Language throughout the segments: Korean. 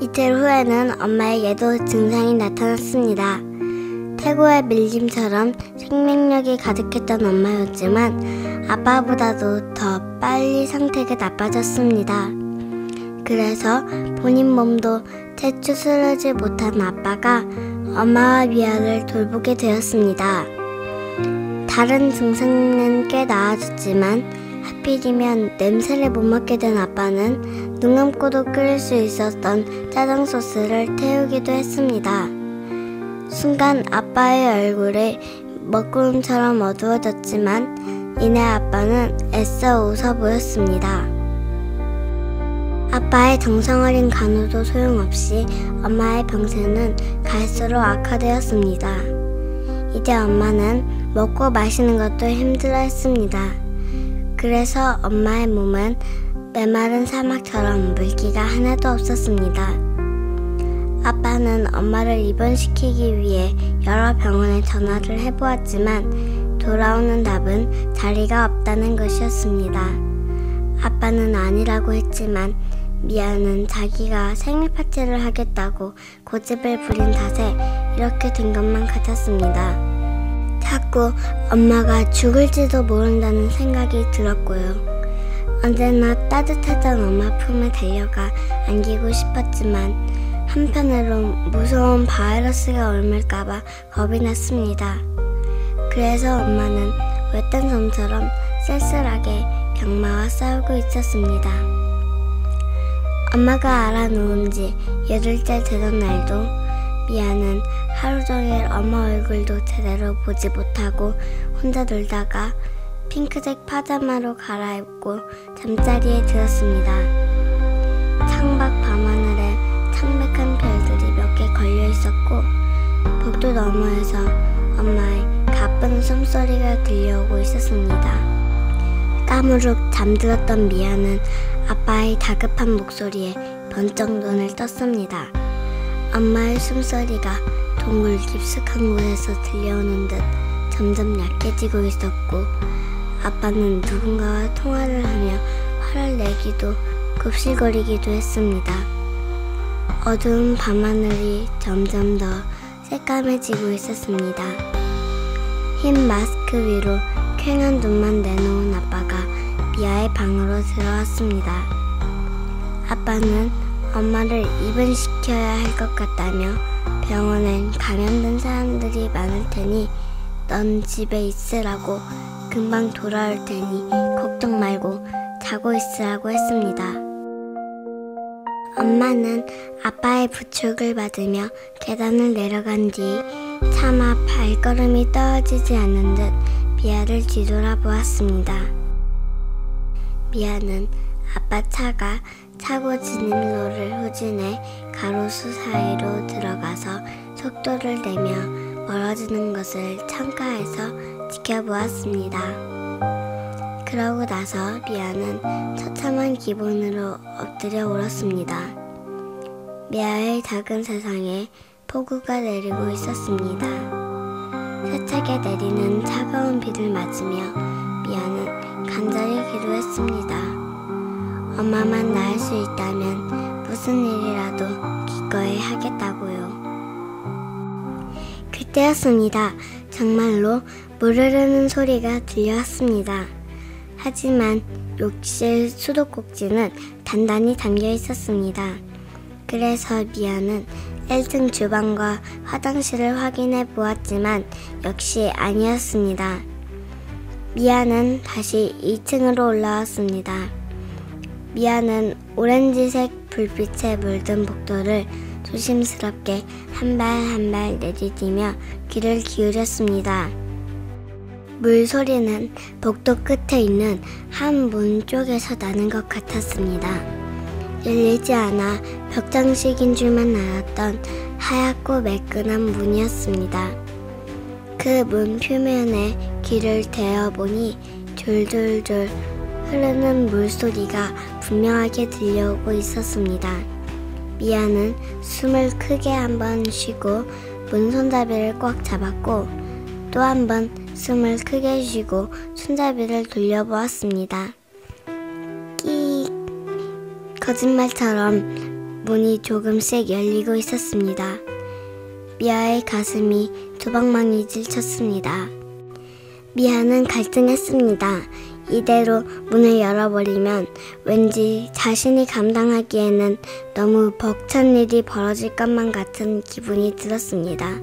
이틀 후에는 엄마에게도 증상이 나타났습니다. 태고의 밀림처럼 생명력이 가득했던 엄마였지만 아빠보다도 더 빨리 상태가 나빠졌습니다. 그래서 본인 몸도 채 추스르지 못한 아빠가 엄마와 미아를 돌보게 되었습니다. 다른 증상은 꽤 나아졌지만 하필이면 냄새를 못 맡게 된 아빠는 눈 감고도 끓일 수 있었던 짜장 소스를 태우기도 했습니다. 순간 아빠의 얼굴이 먹구름처럼 어두워졌지만 이내 아빠는 애써 웃어 보였습니다. 아빠의 정성어린 간호도 소용없이 엄마의 병세는 갈수록 악화되었습니다. 이제 엄마는 먹고 마시는 것도 힘들어했습니다. 그래서 엄마의 몸은 메마른 사막처럼 물기가 하나도 없었습니다. 아빠는 엄마를 입원시키기 위해 여러 병원에 전화를 해보았지만 돌아오는 답은 자리가 없다는 것이었습니다. 아빠는 아니라고 했지만 미아는 자기가 생일 파티를 하겠다고 고집을 부린 탓에 이렇게 된 것만 같았습니다. 자꾸 엄마가 죽을지도 모른다는 생각이 들었고요. 언제나 따뜻하던 엄마 품에 달려가 안기고 싶었지만 한편으로 무서운 바이러스가 옮을까봐 겁이 났습니다. 그래서 엄마는 외딴 섬처럼 쓸쓸하게 병마와 싸우고 있었습니다. 엄마가 알아놓은 지 8일째 되던 날도 미아는 하루 종일 엄마 얼굴도 제대로 보지 못하고 혼자 놀다가 핑크색 파자마로 갈아입고 잠자리에 들었습니다. 창밖 밤하늘에 창백한 별들이 몇 개 걸려 있었고 복도 너머에서 엄마의 가쁜 숨소리가 들려오고 있었습니다. 까무룩 잠들었던 미아는 아빠의 다급한 목소리에 번쩍 눈을 떴습니다. 엄마의 숨소리가 동굴 깊숙한 곳에서 들려오는 듯 점점 약해지고 있었고 아빠는 누군가와 통화를 하며 화를 내기도 굽실거리기도 했습니다. 어두운 밤하늘이 점점 더 새까매지고 있었습니다. 흰 마스크 위로 퀭한 눈만 내놓은 아빠가 미아의 방으로 들어왔습니다. 아빠는 엄마를 입원시켜야 할 것 같다며 병원엔 감염된 사람들이 많을 테니 넌 집에 있으라고 금방 돌아올 테니 걱정 말고 자고 있으라고 했습니다. 엄마는 아빠의 부축을 받으며 계단을 내려간 뒤 차마 발걸음이 떨어지지 않는 듯 미아를 뒤돌아보았습니다. 미아는 아빠 차가 차고 진입로를 후진해 가로수 사이로 들어가서 속도를 내며 멀어지는 것을 창가에서 지켜보았습니다. 그러고 나서 미아는 처참한 기분으로 엎드려 울었습니다. 미아의 작은 세상에 폭우가 내리고 있었습니다. 세차게 내리는 차가운 비를 맞으며 미아는 간절히 기도했습니다. 엄마만 낳을 수 있다면 무슨 일이라도 기꺼이 하겠다고요. 그때였습니다. 정말로 물 흐르는 소리가 들려왔습니다. 하지만 욕실 수도꼭지는 단단히 잠겨 있었습니다. 그래서 미아는 1층 주방과 화장실을 확인해 보았지만 역시 아니었습니다. 미아는 다시 2층으로 올라왔습니다. 미아는 오렌지색 불빛에 물든 복도를 조심스럽게 한 발 한 발 내디디며 귀를 기울였습니다. 물소리는 복도 끝에 있는 한 문 쪽에서 나는 것 같았습니다. 열리지 않아 벽장식인 줄만 알았던 하얗고 매끈한 문이었습니다. 그 문 표면에 귀를 대어보니 졸졸졸 흐르는 물소리가 분명하게 들려오고 있었습니다. 미아는 숨을 크게 한번 쉬고 문 손잡이를 꽉 잡았고 또 한 번 숨을 크게 쉬고 손잡이를 돌려보았습니다. 끼익! 거짓말처럼 문이 조금씩 열리고 있었습니다. 미아의 가슴이 두방망이 질쳤습니다. 미아는 갈등했습니다. 이대로 문을 열어버리면 왠지 자신이 감당하기에는 너무 벅찬 일이 벌어질 것만 같은 기분이 들었습니다.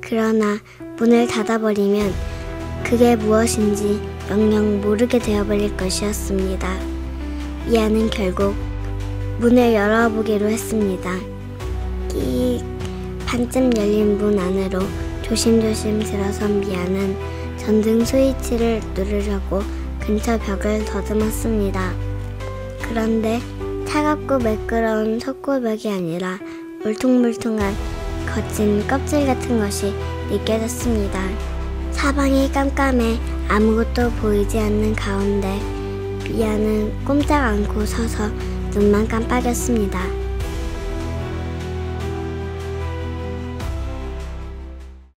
그러나 문을 닫아버리면 그게 무엇인지 영영 모르게 되어버릴 것이었습니다. 미아는 결국 문을 열어보기로 했습니다. 끼익, 반쯤 열린 문 안으로 조심조심 들어선 미아는 전등 스위치를 누르려고 근처 벽을 더듬었습니다. 그런데 차갑고 매끄러운 석고벽이 아니라 울퉁불퉁한 거친 껍질 같은 것이 느껴졌습니다. 사방이 깜깜해 아무것도 보이지 않는 가운데 미아는 꼼짝 않고 서서 눈만 깜빡였습니다.